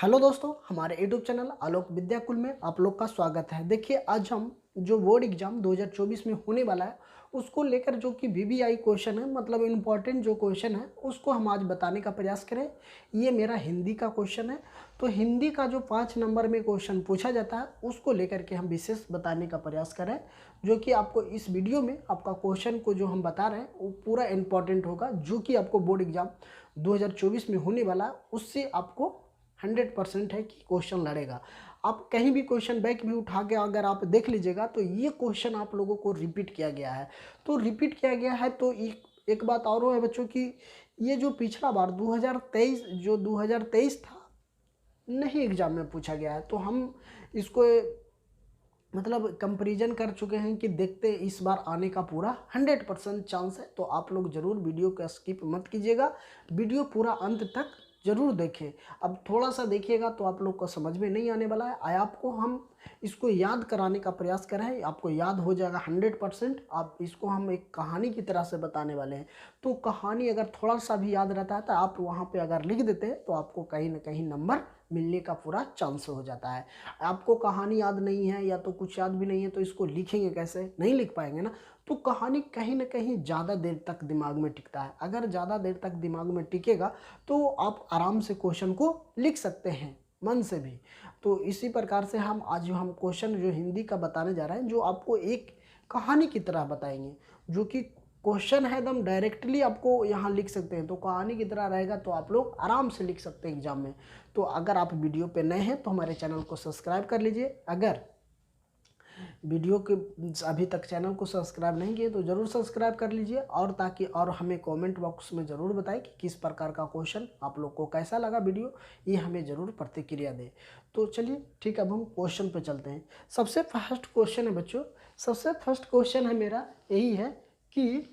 Hello दोस्तों, हमारे YouTube channel आलोक विद्याकुल में आप लोग का स्वागत है। देखिए, आज हम जो बोर्ड एग्जाम 2024 में होने वाला है उसको लेकर जो कि वीवीआई क्वेश्चन है, मतलब इम्पोर्टेंट जो क्वेश्चन है उसको हम आज बताने का प्रयास करें। ये मेरा हिंदी का क्वेश्चन है, तो हिंदी का जो 5 नंबर में क्वेश्चन पूछा जाता है उसको लेकर के हम विशेष बताने का प्रयास करें, जो कि आपको इस वीडियो में आपका क्वेश्चन को जो हम बता रहे हैं वो पूरा इम्पोर्टेंट होगा, जो कि आपको बोर्ड एग्जाम 2024 में होने वाला है उससे आपको 100% है कि क्वेश्चन लड़ेगा। आप कहीं भी क्वेश्चन बैक भी उठा के अगर आप देख लीजिएगा तो ये क्वेश्चन आप लोगों को रिपीट किया गया है। तो रिपीट किया गया है तो एक बात और है बच्चों की, ये जो पिछला बार 2023 था नहीं एग्जाम में पूछा गया है, तो हम इसको मतलब कंपैरिजन कर चुके हैं कि देखते इस बार आने का पूरा 100% चांस है। तो आप लोग ज़रूर वीडियो का स्किप मत कीजिएगा, वीडियो पूरा अंत तक ज़रूर देखें। अब थोड़ा सा देखिएगा तो आप लोग को समझ में नहीं आने वाला है, आपको हम इसको याद कराने का प्रयास कर रहे हैं, आपको याद हो जाएगा 100%। आप इसको हम एक कहानी की तरह से बताने वाले हैं, तो कहानी अगर थोड़ा सा भी याद रहता है तो आप वहाँ पे अगर लिख देते हैं तो आपको कहीं ना कहीं नंबर मिलने का पूरा चांस हो जाता है। आपको कहानी याद नहीं है या तो कुछ याद भी नहीं है तो इसको लिखेंगे कैसे, नहीं लिख पाएंगे ना। तो कहानी कहीं ना कहीं ज़्यादा देर तक दिमाग में टिकता है, अगर ज़्यादा देर तक दिमाग में टिकेगा तो आप आराम से क्वेश्चन को लिख सकते हैं मन से भी। तो इसी प्रकार से हम क्वेश्चन जो हिंदी का बताने जा रहे हैं, जो आपको एक कहानी की तरह बताएंगे, जो कि क्वेश्चन है एकदम डायरेक्टली आपको यहाँ लिख सकते हैं, तो कहानी की तरह रहेगा तो आप लोग आराम से लिख सकते हैं एग्जाम में। तो अगर आप वीडियो पे नए हैं तो हमारे चैनल को सब्सक्राइब कर लीजिए, अगर वीडियो के अभी तक चैनल को सब्सक्राइब नहीं किए तो ज़रूर सब्सक्राइब कर लीजिए, और ताकि और हमें कमेंट बॉक्स में ज़रूर बताएं कि किस प्रकार का क्वेश्चन आप लोग को कैसा लगा वीडियो, ये हमें ज़रूर प्रतिक्रिया दें। तो चलिए ठीक, अब हम क्वेश्चन पे चलते हैं। सबसे फर्स्ट क्वेश्चन है बच्चों, सबसे फर्स्ट क्वेश्चन है मेरा यही है कि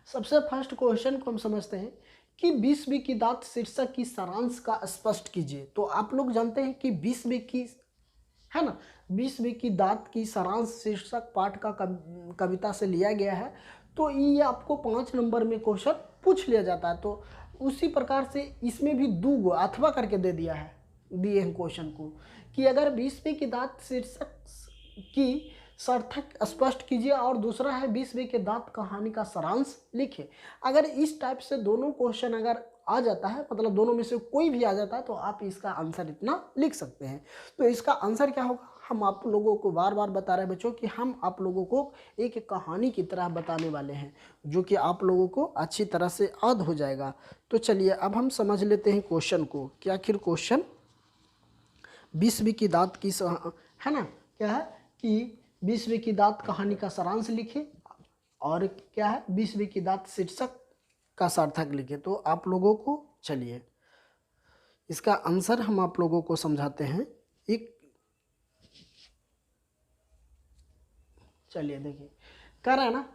सबसे फर्स्ट क्वेश्चन को हम समझते हैं कि 20वीं की दात शीर्षक की सारांश का स्पष्ट कीजिए। तो आप लोग जानते हैं कि 20वीं की है ना, 20वीं की दात की सारांश शीर्षक पाठ का कविता से लिया गया है। तो ये आपको 5 नंबर में क्वेश्चन पूछ लिया जाता है। तो उसी प्रकार से इसमें भी दो गो अथवा करके दे दिया है, दिए हैं क्वेश्चन को कि अगर 20वीं की दात शीर्षक की सार्थक स्पष्ट कीजिए, और दूसरा है 20वीं के दांत कहानी का सारांश लिखे। अगर इस टाइप से दोनों क्वेश्चन अगर आ जाता है, मतलब दोनों में से कोई भी आ जाता है, तो आप इसका आंसर इतना लिख सकते हैं। तो इसका आंसर क्या होगा, हम आप लोगों को बार बार बता रहे हैं बच्चों कि हम आप लोगों को एक कहानी की तरह बताने वाले हैं, जो कि आप लोगों को अच्छी तरह से याद हो जाएगा। तो चलिए अब हम समझ लेते हैं क्वेश्चन को कि आखिर क्वेश्चन 20वीं की दात की है ना, क्या है कि 20वीं की दात कहानी का सारांश लिखे, और क्या है 20वीं की दात शीर्षक का सार्थक लिखे। तो आप लोगों को चलिए इसका आंसर हम आप लोगों को समझाते हैं। एक चलिए देखिए, कह रहा है ना,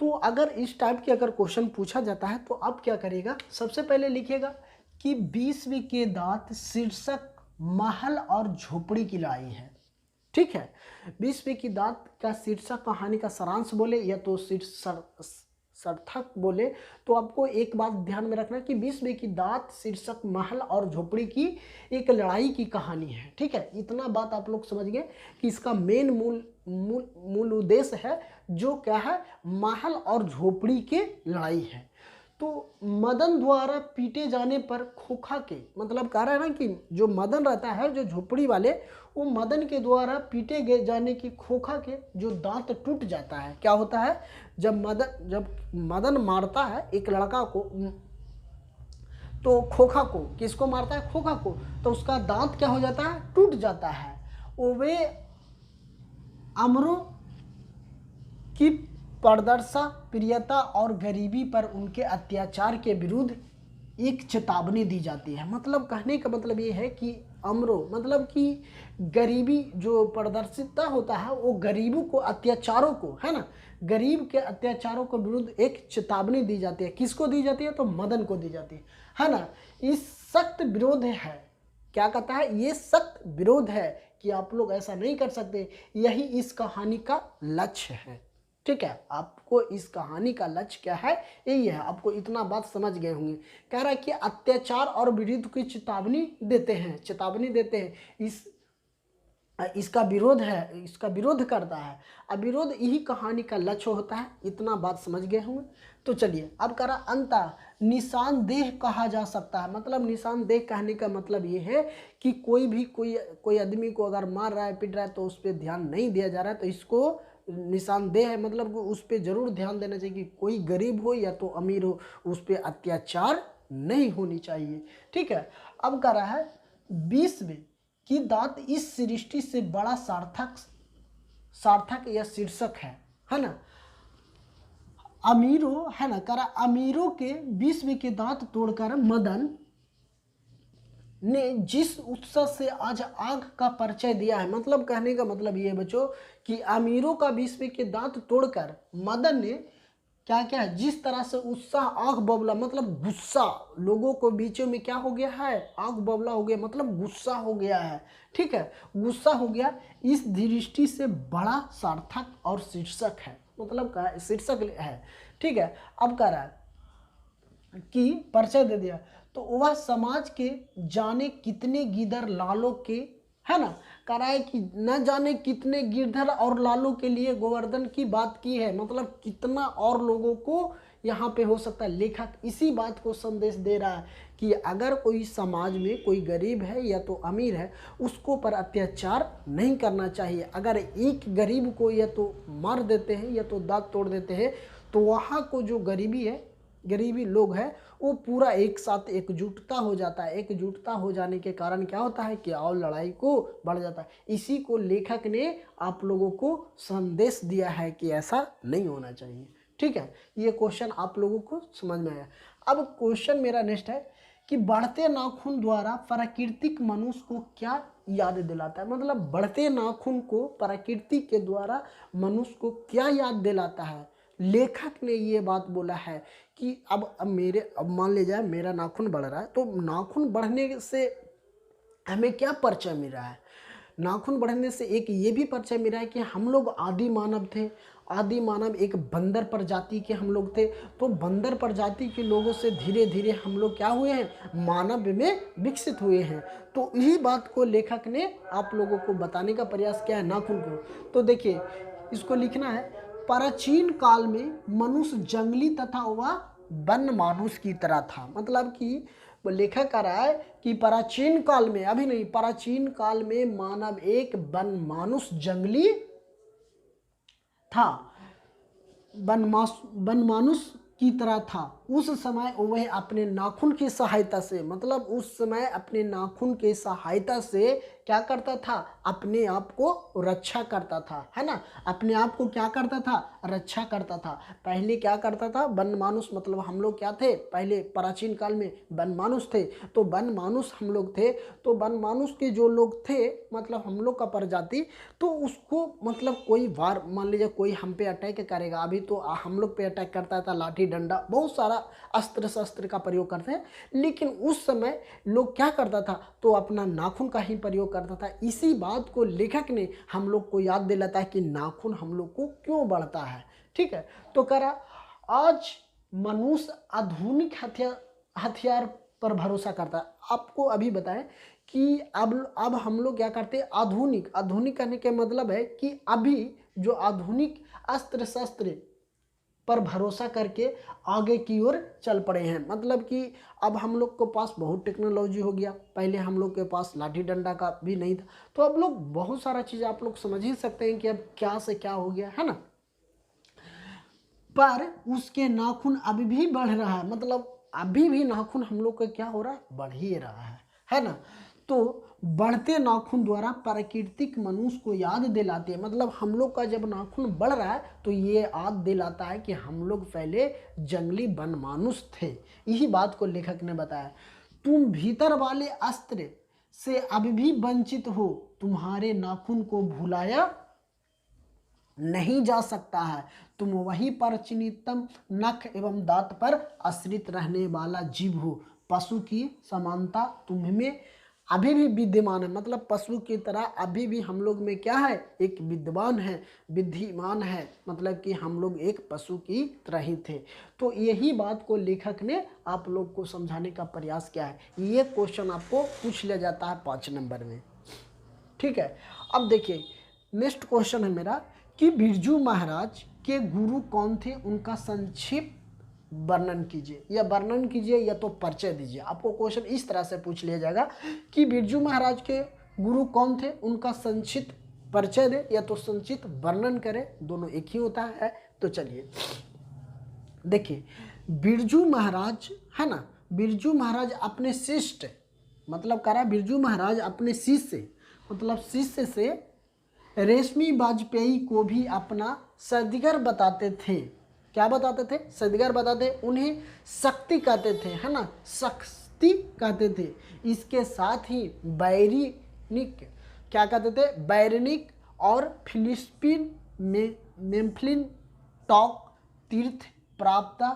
तो अगर इस टाइप के अगर क्वेश्चन पूछा जाता है तो आप क्या करिएगा, सबसे पहले लिखिएगा कि 20वीं के दात शीर्षक महल और झोपड़ी की लड़ाई है। ठीक है, 20वीं की दात का शीर्षक कहानी का सारांश बोले या तो सार्थक बोले, तो आपको एक बात ध्यान में रखना कि 20वीं की दात शीर्षक महल और झोपड़ी की एक लड़ाई की कहानी है। ठीक है, इतना बात आप लोग समझ गए कि इसका मेन मूल उद्देश्य है जो क्या है, महल और झोपड़ी की लड़ाई है। तो मदन द्वारा पीटे जाने पर खोखा के, मतलब कह रहा है ना कि जो मदन रहता है, जो झोपड़ी वाले, वो मदन के द्वारा पीटे गए जाने की खोखा के जो दांत टूट जाता है। क्या होता है, जब मदन मारता है एक लड़का को, तो खोखा को, किसको मारता है, खोखा को, तो उसका दांत क्या हो जाता है, टूट जाता है। वे अमरों की प्रदर्शा प्रियता और गरीबी पर उनके अत्याचार के विरुद्ध एक चेतावनी दी जाती है। मतलब कहने का मतलब ये है कि अमरो मतलब कि गरीबी जो प्रदर्शिता होता है, वो गरीबों को, अत्याचारों को, है ना, गरीब के अत्याचारों के विरुद्ध एक चेतावनी दी जाती है। किसको दी जाती है, तो मदन को दी जाती है ना। इस सख्त विरोध है, क्या कहता है, ये सख्त विरोध है कि आप लोग ऐसा नहीं कर सकते, यही इस कहानी का लक्ष्य है। ठीक है, आपको इस कहानी का लक्ष्य क्या है, यही है, आपको इतना बात समझ गए होंगे। कह रहा है कि अत्याचार और विरोध की चेतावनी देते हैं, इसका विरोध है, इसका विरोध करता है। अब विरोध यही कहानी का लक्ष्य होता है, इतना बात समझ गए होंगे। तो चलिए अब करा अंतः निशानदेह कहा जा सकता है। मतलब निशानदेह कहने का मतलब ये है कि कोई आदमी को अगर मार रहा है, पीट रहा है, तो उस पर ध्यान नहीं दिया जा रहा है, तो इसको निशानदेह है, मतलब उस पर जरूर ध्यान देना चाहिए कि कोई गरीब हो या तो अमीर हो, उस पर अत्याचार नहीं होनी चाहिए। ठीक है, अब कह रहा है 20वें कि दांत इस सृष्टि से बड़ा सार्थक या शीर्षक है ना। अमीरों है ना, करा अमीरों के 20वें के दांत तोड़कर मदन ने जिस उत्साह से आज आग का परिचय दिया है। मतलब कहने का मतलब ये बच्चों कि अमीरों का 20वें के दांत तोड़कर मदन ने क्या क्या है, जिस तरह से उत्साह आग बबला, मतलब गुस्सा, लोगों को बीचों में क्या हो गया है, आग बबला हो गया, मतलब गुस्सा हो गया है। ठीक है, गुस्सा हो गया, इस दृष्टि से बड़ा सार्थक और शीर्षक है, मतलब का शीर्षक है। ठीक है, अब कह रहा है कि परिचय दे दिया, तो वह समाज के जाने कितने गिदर लालों के, है ना, कह रहा है कि न जाने कितने गिरधर और लालों के लिए गोवर्धन की बात की है। मतलब कितना और लोगों को यहाँ पे हो सकता है। लेखक इसी बात को संदेश दे रहा है कि अगर कोई समाज में कोई गरीब है या तो अमीर है, उसको पर अत्याचार नहीं करना चाहिए। अगर एक गरीब को या तो मार देते हैं या तो दांत तोड़ देते हैं, तो वहाँ को जो गरीबी लोग हैं वो पूरा एक साथ एकजुटता हो जाता है। एकजुटता हो जाने के कारण क्या होता है कि और लड़ाई को बढ़ जाता है। इसी को लेखक ने आप लोगों को संदेश दिया है कि ऐसा नहीं होना चाहिए। ठीक है, ये क्वेश्चन आप लोगों को समझ में आया। अब क्वेश्चन मेरा नेक्स्ट है कि बढ़ते नाखून द्वारा प्राकृतिक मनुष्य को क्या याद दिलाता है। मतलब बढ़ते नाखून को प्रकृति के द्वारा मनुष्य को क्या याद दिलाता है। लेखक ने ये बात बोला है कि अब मान ले जाए मेरा नाखून बढ़ रहा है, तो नाखून बढ़ने से हमें क्या परिचय मिल रहा है। नाखून बढ़ने से एक ये भी परिचय मिला है कि हम लोग आदि मानव थे। आदि मानव एक बंदर प्रजाति के हम लोग थे। तो बंदर प्रजाति के लोगों से धीरे धीरे हम लोग क्या हुए हैं, मानव में विकसित हुए हैं। तो यही बात को लेखक ने आप लोगों को बताने का प्रयास किया है नाखून को। तो देखिए इसको लिखना है, प्राचीन काल में मनुष्य जंगली तथा वह वन मानुष की तरह था। मतलब कि लेखक कह रहा है कि प्राचीन काल में, अभी नहीं, प्राचीन काल में मानव एक वन मानुष जंगली था, वन मानुष की तरह था। उस समय वह अपने नाखून की सहायता से, मतलब उस समय अपने नाखून की सहायता से क्या करता था, अपने आप को रक्षा करता था, है ना। अपने आप को क्या करता था, रक्षा करता था। पहले क्या करता था, वन मानुष, मतलब हम लोग क्या थे, पहले प्राचीन काल में वन मानुष थे। तो वन मानुष हम लोग थे, तो वन मानुष के जो लोग थे, मतलब हम लोग का प्रजाति, तो उसको मतलब कोई वार, मान लीजिए कोई हम पे अटैक करेगा, अभी तो हम लोग पे अटैक करता था, लाठी डंडा बहुत सारा अस्त्र शस्त्र का प्रयोग करते हैं। लेकिन उस समय लोग क्या करता था, तो अपना नाखून का ही प्रयोग करता था। इसी बात को लेखक ने हम लोग को याद दिलाता है कि नाखून हम लोग को क्यों बढ़ता है। ठीक है, तो करा आज मनुष्य आधुनिक हथियार पर भरोसा करता है। आपको अभी बताएं कि अब हम लोग क्या करते हैं, आधुनिक कहने के मतलब है कि अभी जो आधुनिक अस्त्र शस्त्र पर भरोसा करके आगे की ओर चल पड़े हैं। मतलब कि अब हम लोग के पास बहुत टेक्नोलॉजी हो गया, पहले हम लोग के पास लाठी डंडा का भी नहीं था। तो अब लोग बहुत सारा चीज़ आप लोग समझ ही सकते हैं कि अब क्या से क्या हो गया है ना। पर उसके नाखून अभी भी बढ़ रहा है, मतलब अभी भी नाखून हम लोग का क्या हो रहा है, बढ़ ही रहा है ना। तो बढ़ते नाखून द्वारा प्राकृतिक मनुष्य को याद दिलाते हैं। मतलब हम लोग का जब नाखून बढ़ रहा है तो ये याद दिलाता है कि हम लोग पहले जंगली वन मानुष थे। यही बात को लेखक ने बताया। तुम भीतर वाले अस्त्र से अभी भी वंचित हो, तुम्हारे नाखून को भुलाया नहीं जा सकता है। तुम वही परिचितम नख एवं दांत पर आश्रित रहने वाला जीव हो। पशु की समानता तुम्हें अभी भी विद्यमान है, मतलब पशु की तरह अभी भी हम लोग में क्या है, एक विद्वान है, विद्यमान है, मतलब कि हम लोग एक पशु की तरह ही थे। तो यही बात को लेखक ने आप लोग को समझाने का प्रयास किया है। ये क्वेश्चन आपको पूछ लिया जाता है 5 नंबर में, ठीक है। अब देखिए नेक्स्ट क्वेश्चन है मेरा कि बिरजू महाराज के गुरु कौन थे, उनका संक्षिप्त वर्णन कीजिए, या वर्णन कीजिए या तो परिचय दीजिए। आपको क्वेश्चन इस तरह से पूछ लिया जाएगा कि बिरजू महाराज के गुरु कौन थे, उनका संक्षिप्त परिचय दे या तो संक्षिप्त वर्णन करे, दोनों एक ही होता है। तो चलिए देखिए, बिरजू महाराज है ना, बिरजू महाराज अपने शिष्य, मतलब कह रहा बिरजू महाराज अपने शिष्य, मतलब शिष्य से रेशमी वाजपेयी को भी अपना सदगर बताते थे। क्या बताते थे, सदगर बताते, उन्हें शक्ति कहते थे, है ना, शक्ति कहते थे। इसके साथ ही बैरिनिक, क्या कहते थे, बैरिनिक और फिलिस्पीन में मेम्फलिन टॉक तीर्थ प्राप्ता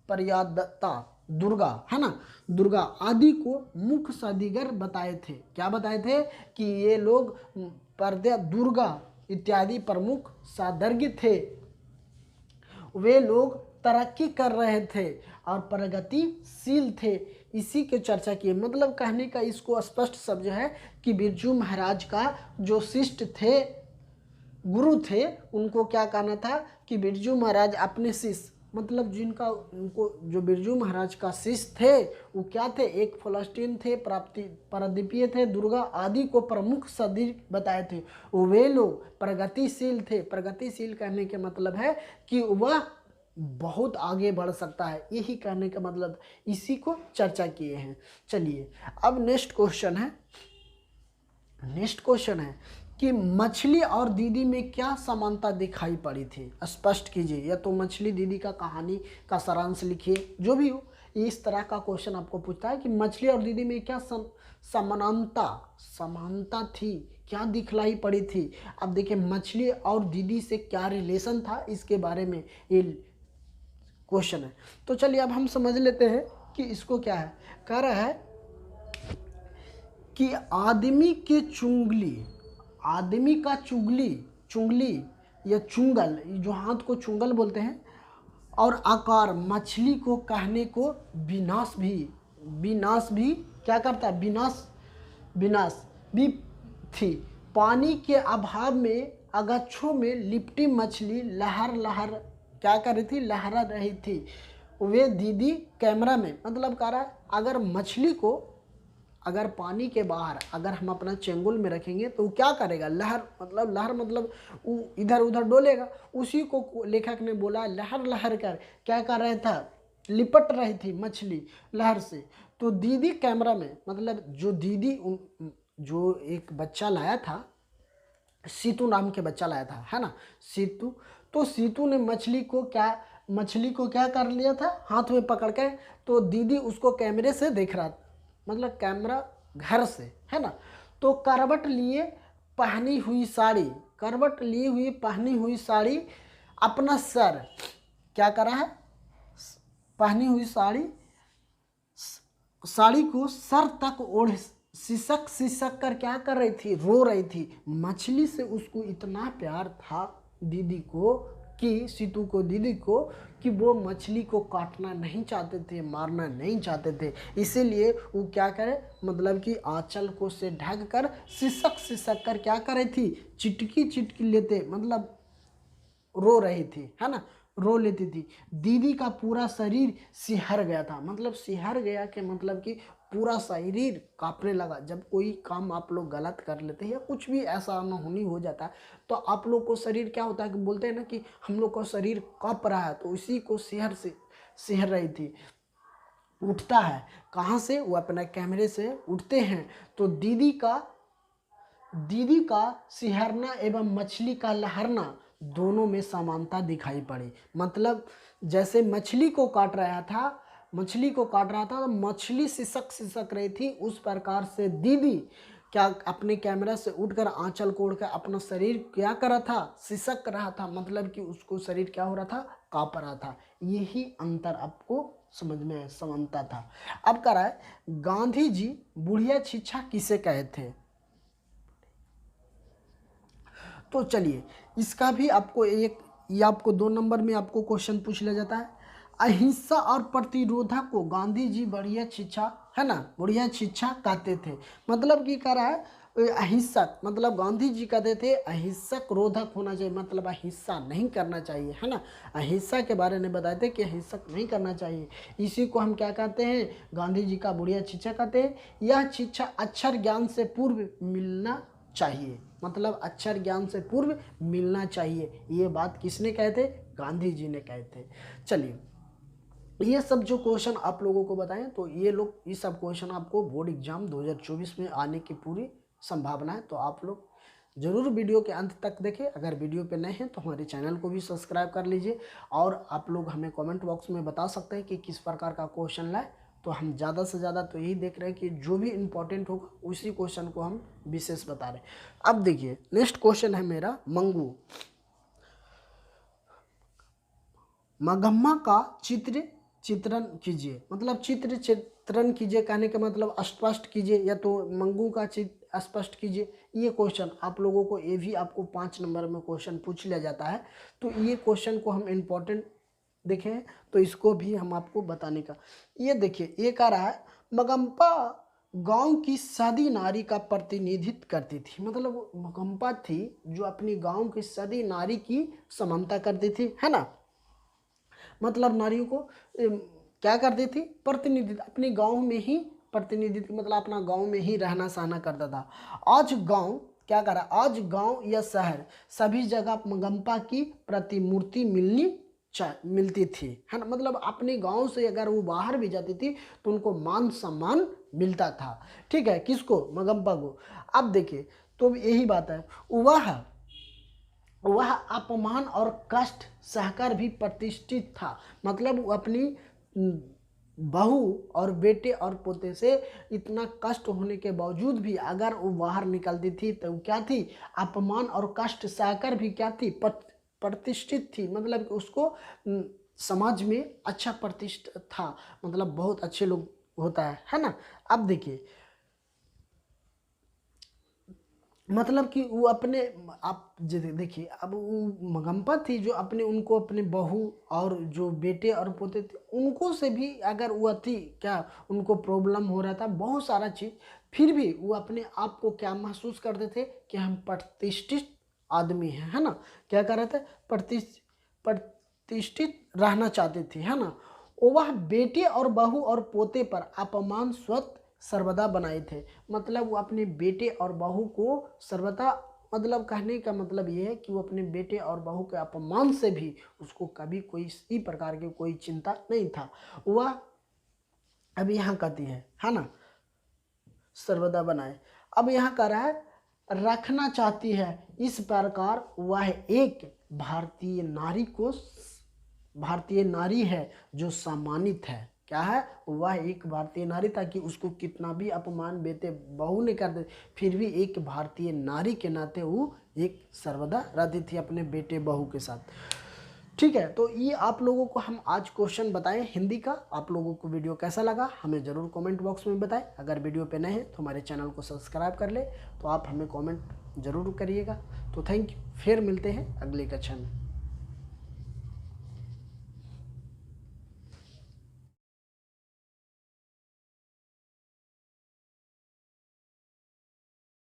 पर्यादता दुर्गा, है ना, दुर्गा आदि को मुख्य सदगर बताए थे। क्या बताए थे कि ये लोग पर्दे दुर्गा इत्यादि प्रमुख सादर्ग थे। वे लोग तरक्की कर रहे थे और प्रगतिशील थे, इसी के चर्चा किए। मतलब कहने का इसको स्पष्ट शब्द है कि बिरजू महाराज का जो शिष्य थे, गुरु थे, उनको क्या कहना था कि बिरजू महाराज अपने शिष्य, मतलब जिनका उनको जो बिरजू महाराज का शिष्य थे वो क्या थे, एक फलस्तीन थे, प्रदीपीय थे, दुर्गा आदि को प्रमुख सदृश बताए थे। वे लोग प्रगतिशील थे। प्रगतिशील कहने के मतलब है कि वह बहुत आगे बढ़ सकता है, यही कहने का मतलब, इसी को चर्चा किए हैं। चलिए अब नेक्स्ट क्वेश्चन है कि मछली और दीदी में क्या समानता दिखाई पड़ी थी, स्पष्ट कीजिए, या तो मछली दीदी का कहानी का सारांश लिखिए, जो भी हो। इस तरह का क्वेश्चन आपको पूछता है कि मछली और दीदी में क्या समानता थी, क्या दिखलाई पड़ी थी। अब देखिए मछली और दीदी से क्या रिलेशन था, इसके बारे में ये क्वेश्चन है। तो चलिए अब हम समझ लेते हैं कि इसको क्या है। कह रहा है कि आदमी का चुंगली या चुंगल, जो हाथ को चुंगल बोलते हैं, और आकार मछली को कहने को विनाश भी क्या करता है, विनाश भी थी। पानी के अभाव में अगच्छों में लिपटी मछली लहर क्या कर रही थी, लहरा रही थी। वे दीदी कैमरा में, मतलब कह रहा है अगर मछली को अगर पानी के बाहर अगर हम अपना चेंगुल में रखेंगे तो वो क्या करेगा, लहर मतलब वो इधर उधर डोलेगा। उसी को लेखक ने बोला लहर कर क्या कर रहा था, लिपट रही थी मछली लहर से। तो दीदी कैमरा में, मतलब जो दीदी जो एक बच्चा लाया था, सीतू नाम के बच्चा लाया था, है ना, सीतू। तो सीतू ने मछली को क्या कर लिया था, हाथ में पकड़ के। तो दीदी उसको कैमरे से देख रहा था, मतलब कैमरा घर से, है ना। तो करवट लिए पहनी हुई साड़ी अपना सर क्या कर रहा है, पहनी हुई साड़ी को सर तक ओढ़ सिसक कर क्या कर रही थी, रो रही थी। मछली से उसको इतना प्यार था दीदी को, कि सीतू को, दीदी को, कि वो मछली को काटना नहीं चाहते थे, मारना नहीं चाहते थे। इसीलिए वो क्या करे, मतलब कि आंचल को से ढक कर सिसक कर क्या कर रही थी, चिटकी लेते, मतलब रो रही थी, है ना, रो लेती थी। दीदी का पूरा शरीर सिहर गया था, मतलब सिहर गया के मतलब कि पूरा शरीर कांपने लगा। जब कोई काम आप लोग गलत कर लेते हैं या कुछ भी ऐसा अनहोनी हो जाता है तो आप लोग को शरीर क्या होता है कि बोलते हैं ना कि हम लोग का शरीर कांप रहा है, तो इसी को सिहर रही थी। उठता है कहाँ से, वो अपने कैमरे से उठते हैं। तो दीदी का सिहरना एवं मछली का लहरना दोनों में समानता दिखाई पड़ी। मतलब जैसे मछली को काट रहा था तो मछली सिसक रही थी, उस प्रकार से दीदी क्या अपने कैमरा से उठकर आंचल को ओढ़कर अपना शरीर क्या कर रहा था, सिसक रहा था, मतलब कि उसको शरीर क्या हो रहा था, कांप रहा था। यही अंतर आपको समझ में है, समानता था। अब कह रहा है गांधी जी बुढ़िया शिक्षा किसे कहे थे। तो चलिए इसका भी आपको ये आपको 2 नंबर में आपको क्वेश्चन पूछ लिया जाता है। अहिंसा और प्रतिरोधा को गांधी जी बढ़िया शिक्षा, है ना, बढ़िया शिक्षा कहते थे। मतलब कि कह रहा है अहिंसक, मतलब गांधी जी कहते थे अहिंसक रोधक होना चाहिए, मतलब अहिंसा नहीं करना चाहिए, है ना। अहिंसा के बारे में बताए थे कि अहिंसक नहीं करना चाहिए। इसी को हम क्या कहते हैं, गांधी जी का बढ़िया शिक्षा कहते हैं। यह शिक्षा अक्षर ज्ञान से पूर्व मिलना चाहिए, मतलब अक्षर ज्ञान से पूर्व मिलना चाहिए। ये बात किसने कहे थे, गांधी जी ने कहे थे। चलिए ये सब जो क्वेश्चन आप लोगों को बताएं, तो ये सब क्वेश्चन आपको बोर्ड एग्जाम 2024 में आने की पूरी संभावना है। तो आप लोग जरूर वीडियो के अंत तक देखें। अगर वीडियो पे नए हैं तो हमारे चैनल को भी सब्सक्राइब कर लीजिए, और आप लोग हमें कमेंट बॉक्स में बता सकते हैं कि किस प्रकार का क्वेश्चन लाए। तो हम ज़्यादा से ज़्यादा तो यही देख रहे हैं कि जो भी इम्पोर्टेंट होगा उसी क्वेश्चन को हम विशेष बता रहे हैं। अब देखिए नेक्स्ट क्वेश्चन है मेरा, मंगू मगम्मा का चित्रण कीजिए, मतलब चित्रण कीजिए कहने का मतलब स्पष्ट कीजिए, या तो मंगू का चित्र स्पष्ट कीजिए। ये क्वेश्चन आप लोगों को, ये भी आपको 5 नंबर में क्वेश्चन पूछ लिया जाता है। तो ये क्वेश्चन को हम इम्पोर्टेंट देखें तो इसको भी हम आपको बताने का, ये देखिए ये कह रहा है मगम्पा गांव की सादी नारी का प्रतिनिधित्व करती थी। मतलब वो मगम्पा थी जो अपनी गांव की सादी नारी की समानता करती थी, है ना। मतलब नारियों को क्या करती थी, प्रतिनिधित्व, अपने गांव में ही प्रतिनिधित्व, मतलब अपना गांव में ही रहना सहना करता था। आज गांव क्या कर रहा, आज गांव या शहर सभी जगह मगम्पा की प्रतिमूर्ति मिलती थी, है ना। मतलब अपने गांव से अगर वो बाहर भी जाती थी तो उनको मान सम्मान मिलता था, ठीक है, किसको, मगम्पा को। अब देखिए तो यही बात है, वह अपमान और कष्ट सहकर भी प्रतिष्ठित था। मतलब वो अपनी बहू और बेटे और पोते से इतना कष्ट होने के बावजूद भी अगर वो बाहर निकलती थी तो वो क्या थी, अपमान और कष्ट सहकर भी क्या थी, प्रतिष्ठित थी। मतलब उसको समाज में अच्छा प्रतिष्ठित था, मतलब बहुत अच्छे लोग होता है ना। अब देखिए मतलब कि वो अपने, आप देखिए अब वो मगम्पा थी जो अपने उनको अपने बहू और जो बेटे और पोते थे उनको से भी अगर वो थी क्या, उनको प्रॉब्लम हो रहा था बहुत सारा चीज़, फिर भी वो अपने आप को क्या महसूस करते थे कि हम प्रतिष्ठित आदमी हैं, है ना। क्या कर रहे थे, प्रतिष्ठित रहना चाहते थे, है ना। वह बेटे और बहू और पोते पर अपमान स्वतः सर्वदा बनाए थे। मतलब वो अपने बेटे और बहू को सर्वदा, मतलब कहने का मतलब ये है कि वो अपने बेटे और बहू के अपमान से भी उसको कभी कोई इसी प्रकार की कोई चिंता नहीं था। वह अब यहाँ कहती है ना, सर्वदा बनाए। अब यहाँ कह रहा है रखना चाहती है, इस प्रकार वह एक भारतीय नारी है जो सम्मानित है। क्या है, वह एक भारतीय नारी, ताकि उसको कितना भी अपमान बेटे बहू ने कर दे फिर भी एक भारतीय नारी के नाते वो एक सर्वदा रहती थी अपने बेटे बहू के साथ, ठीक है। तो ये आप लोगों को हम आज क्वेश्चन बताएं हिंदी का। आप लोगों को वीडियो कैसा लगा हमें ज़रूर कमेंट बॉक्स में बताएं। अगर वीडियो पे नए हैं तो हमारे चैनल को सब्सक्राइब कर ले, तो आप हमें कमेंट ज़रूर करिएगा। तो थैंक यू, फिर मिलते हैं अगले कक्षा में।